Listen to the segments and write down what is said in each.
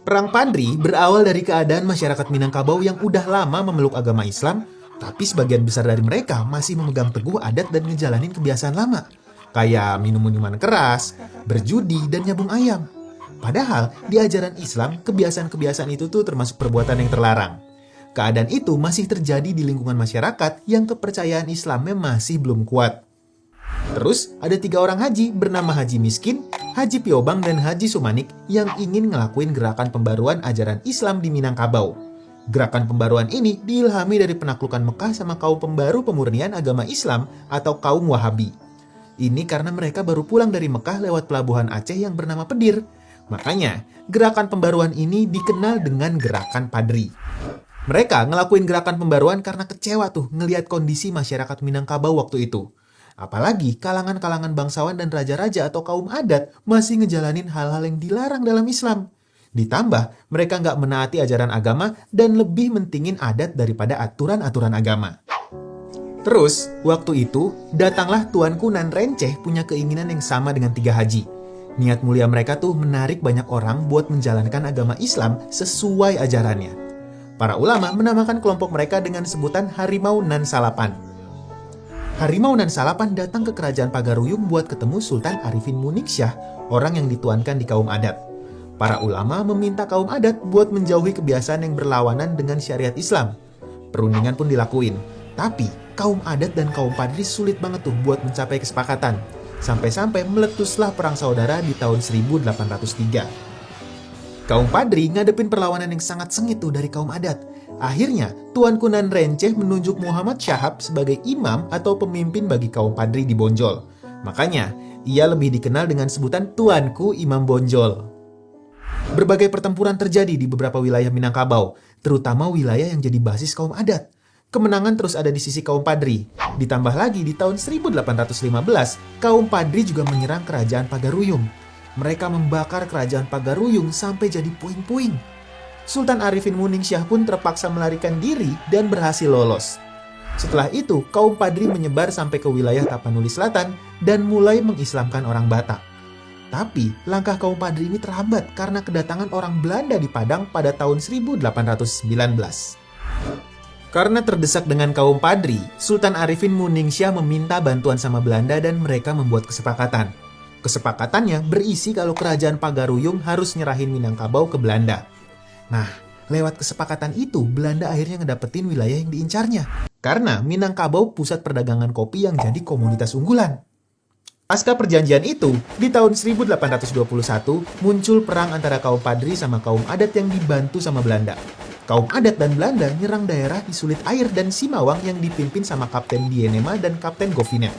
Perang Padri berawal dari keadaan masyarakat Minangkabau yang udah lama memeluk agama Islam, tapi sebagian besar dari mereka masih memegang teguh adat dan ngejalanin kebiasaan lama, kayak minum minuman keras, berjudi, dan nyabung ayam. Padahal, di ajaran Islam, kebiasaan-kebiasaan itu tuh termasuk perbuatan yang terlarang. Keadaan itu masih terjadi di lingkungan masyarakat yang kepercayaan Islamnya masih belum kuat. Terus, ada 3 orang haji bernama Haji Miskin, Haji Piobang, dan Haji Sumanik yang ingin ngelakuin gerakan pembaruan ajaran Islam di Minangkabau. Gerakan pembaruan ini diilhami dari penaklukan Mekah sama kaum pembaru pemurnian agama Islam atau kaum Wahabi. Ini karena mereka baru pulang dari Mekah lewat pelabuhan Aceh yang bernama Pedir. Makanya, gerakan pembaruan ini dikenal dengan Gerakan Padri. Mereka ngelakuin gerakan pembaruan karena kecewa tuh ngelihat kondisi masyarakat Minangkabau waktu itu. Apalagi kalangan-kalangan bangsawan dan raja-raja atau kaum adat masih ngejalanin hal-hal yang dilarang dalam Islam. Ditambah, mereka nggak menaati ajaran agama dan lebih mentingin adat daripada aturan-aturan agama. Terus, waktu itu, datanglah Tuanku Nan Renceh punya keinginan yang sama dengan 3 haji. Niat mulia mereka tuh menarik banyak orang buat menjalankan agama Islam sesuai ajarannya. Para ulama menamakan kelompok mereka dengan sebutan Harimau Nan Salapan. Harimau Nan Salapan datang ke kerajaan Pagaruyung buat ketemu Sultan Arifin Muningsyah, orang yang dituankan di kaum adat. Para ulama meminta kaum adat buat menjauhi kebiasaan yang berlawanan dengan syariat Islam. Perundingan pun dilakuin, tapi kaum adat dan kaum padri sulit banget tuh buat mencapai kesepakatan. Sampai-sampai meletuslah perang saudara di tahun 1803. Kaum padri ngadepin perlawanan yang sangat sengit tuh dari kaum adat. Akhirnya, Tuanku Nan Renceh menunjuk Muhammad Syahab sebagai imam atau pemimpin bagi kaum padri di Bonjol. Makanya, ia lebih dikenal dengan sebutan Tuanku Imam Bonjol. Berbagai pertempuran terjadi di beberapa wilayah Minangkabau, terutama wilayah yang jadi basis kaum adat. Kemenangan terus ada di sisi kaum padri. Ditambah lagi di tahun 1815, kaum padri juga menyerang kerajaan Pagaruyung. Mereka membakar kerajaan Pagaruyung sampai jadi puing-puing. Sultan Arifin Muningsyah pun terpaksa melarikan diri dan berhasil lolos. Setelah itu, kaum padri menyebar sampai ke wilayah Tapanuli Selatan dan mulai mengislamkan orang Batak. Tapi, langkah kaum padri ini terhambat karena kedatangan orang Belanda di Padang pada tahun 1819. Karena terdesak dengan kaum padri, Sultan Arifin Muningsyah meminta bantuan sama Belanda dan mereka membuat kesepakatan. Kesepakatannya berisi kalau kerajaan Pagaruyung harus nyerahin Minangkabau ke Belanda. Nah, lewat kesepakatan itu, Belanda akhirnya ngedapetin wilayah yang diincarnya. Karena Minangkabau pusat perdagangan kopi yang jadi komoditas unggulan. Pasca perjanjian itu, di tahun 1821, muncul perang antara kaum padri sama kaum adat yang dibantu sama Belanda. Kaum adat dan Belanda nyerang daerah di Sulit Air dan Simawang yang dipimpin sama Kapten Dienema dan Kapten Govinet.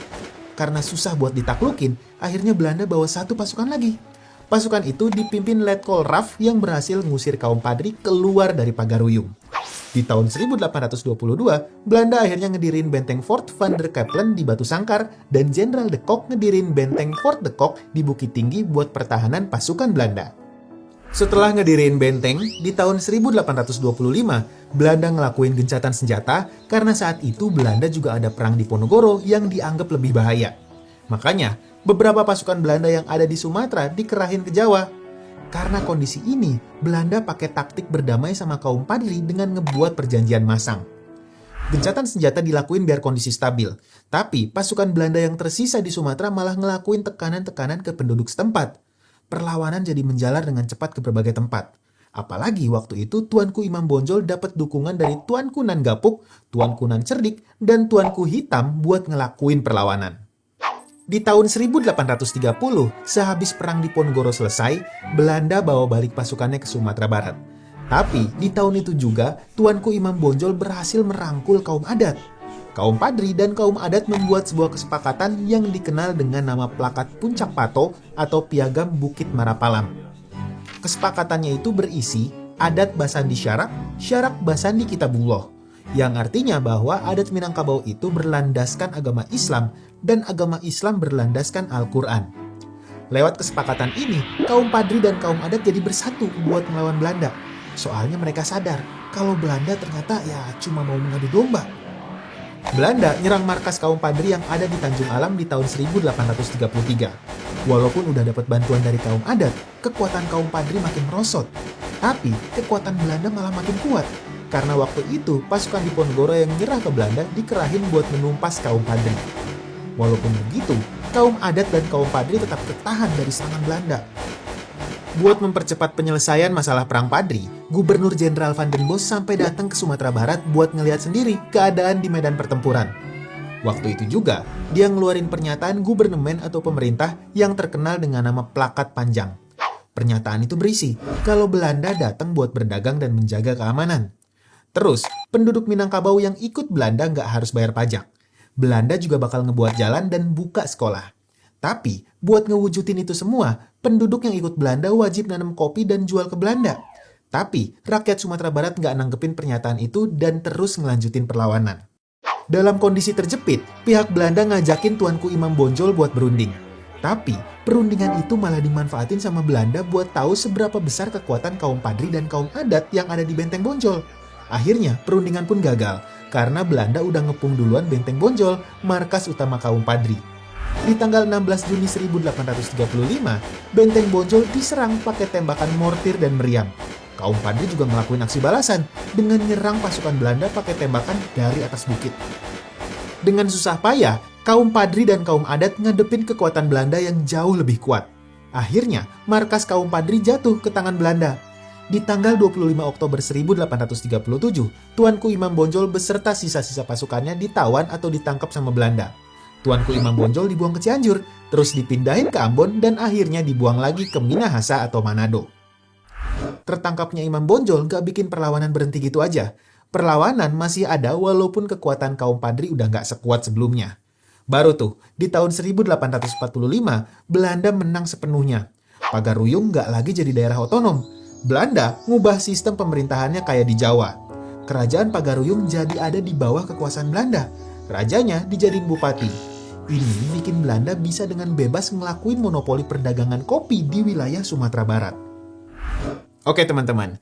Karena susah buat ditaklukin, akhirnya Belanda bawa 1 pasukan lagi. Pasukan itu dipimpin Letkol Raff yang berhasil ngusir kaum padri keluar dari Pagaruyung. Di tahun 1822, Belanda akhirnya ngedirin benteng Fort van der Capellen di Batu Sangkar dan Jenderal de Kock ngedirin benteng Fort de Kock di Bukit Tinggi buat pertahanan pasukan Belanda. Setelah ngedirin benteng, di tahun 1825, Belanda ngelakuin gencatan senjata karena saat itu Belanda juga ada perang di Ponorogo yang dianggap lebih bahaya. Makanya, beberapa pasukan Belanda yang ada di Sumatera dikerahin ke Jawa. Karena kondisi ini, Belanda pakai taktik berdamai sama kaum padri dengan ngebuat perjanjian masang. Gencatan senjata dilakuin biar kondisi stabil, tapi pasukan Belanda yang tersisa di Sumatera malah ngelakuin tekanan-tekanan ke penduduk setempat. Perlawanan jadi menjalar dengan cepat ke berbagai tempat. Apalagi waktu itu Tuanku Imam Bonjol dapat dukungan dari Tuanku Nan Gapuk, Tuanku Nan Cerdik, dan Tuanku Hitam buat ngelakuin perlawanan. Di tahun 1830, sehabis perang di Ponorogo selesai, Belanda bawa balik pasukannya ke Sumatera Barat. Tapi, di tahun itu juga, Tuanku Imam Bonjol berhasil merangkul kaum adat. Kaum padri dan kaum adat membuat sebuah kesepakatan yang dikenal dengan nama Plakat Puncak Pato atau Piagam Bukit Marapalam. Kesepakatannya itu berisi adat Basandi Syarak, Syarak Basandi Kitabullah, yang artinya bahwa adat Minangkabau itu berlandaskan agama Islam dan agama Islam berlandaskan Al-Quran. Lewat kesepakatan ini, kaum padri dan kaum adat jadi bersatu buat melawan Belanda. Soalnya mereka sadar kalau Belanda ternyata ya cuma mau mengadu domba. Belanda nyerang markas kaum padri yang ada di Tanjung Alam di tahun 1833. Walaupun udah dapat bantuan dari kaum adat, kekuatan kaum padri makin merosot. Tapi kekuatan Belanda malah makin kuat. Karena waktu itu pasukan Diponegoro yang menyerah ke Belanda dikerahin buat menumpas kaum Padri. Walaupun begitu, kaum adat dan kaum Padri tetap tertahan dari serangan Belanda. Buat mempercepat penyelesaian masalah Perang Padri, Gubernur Jenderal Van den Bosch sampai datang ke Sumatera Barat buat ngelihat sendiri keadaan di medan pertempuran. Waktu itu juga, dia ngeluarin pernyataan gubernemen atau pemerintah yang terkenal dengan nama Plakat Panjang. Pernyataan itu berisi kalau Belanda datang buat berdagang dan menjaga keamanan. Terus, penduduk Minangkabau yang ikut Belanda nggak harus bayar pajak. Belanda juga bakal ngebuat jalan dan buka sekolah. Tapi, buat ngewujudin itu semua, penduduk yang ikut Belanda wajib nanam kopi dan jual ke Belanda. Tapi, rakyat Sumatera Barat nggak nanggepin pernyataan itu dan terus ngelanjutin perlawanan. Dalam kondisi terjepit, pihak Belanda ngajakin Tuanku Imam Bonjol buat berunding. Tapi, perundingan itu malah dimanfaatin sama Belanda buat tahu seberapa besar kekuatan kaum Padri dan kaum adat yang ada di Benteng Bonjol. Akhirnya, perundingan pun gagal, karena Belanda udah ngepung duluan Benteng Bonjol, markas utama kaum Padri. Di tanggal 16 Juni 1835, Benteng Bonjol diserang pakai tembakan mortir dan meriam. Kaum Padri juga ngelakuin aksi balasan dengan nyerang pasukan Belanda pakai tembakan dari atas bukit. Dengan susah payah, kaum Padri dan kaum adat ngadepin kekuatan Belanda yang jauh lebih kuat. Akhirnya, markas kaum Padri jatuh ke tangan Belanda. Di tanggal 25 Oktober 1837, Tuanku Imam Bonjol beserta sisa-sisa pasukannya ditawan atau ditangkap sama Belanda. Tuanku Imam Bonjol dibuang ke Cianjur, terus dipindahin ke Ambon dan akhirnya dibuang lagi ke Minahasa atau Manado. Tertangkapnya Imam Bonjol gak bikin perlawanan berhenti gitu aja. Perlawanan masih ada walaupun kekuatan kaum Padri udah gak sekuat sebelumnya. Baru tuh, di tahun 1845, Belanda menang sepenuhnya. Pagaruyung gak lagi jadi daerah otonom. Belanda ngubah sistem pemerintahannya kayak di Jawa. Kerajaan Pagaruyung jadi ada di bawah kekuasaan Belanda. Rajanya dijadiin bupati. Ini bikin Belanda bisa dengan bebas ngelakuin monopoli perdagangan kopi di wilayah Sumatera Barat. Oke teman-teman,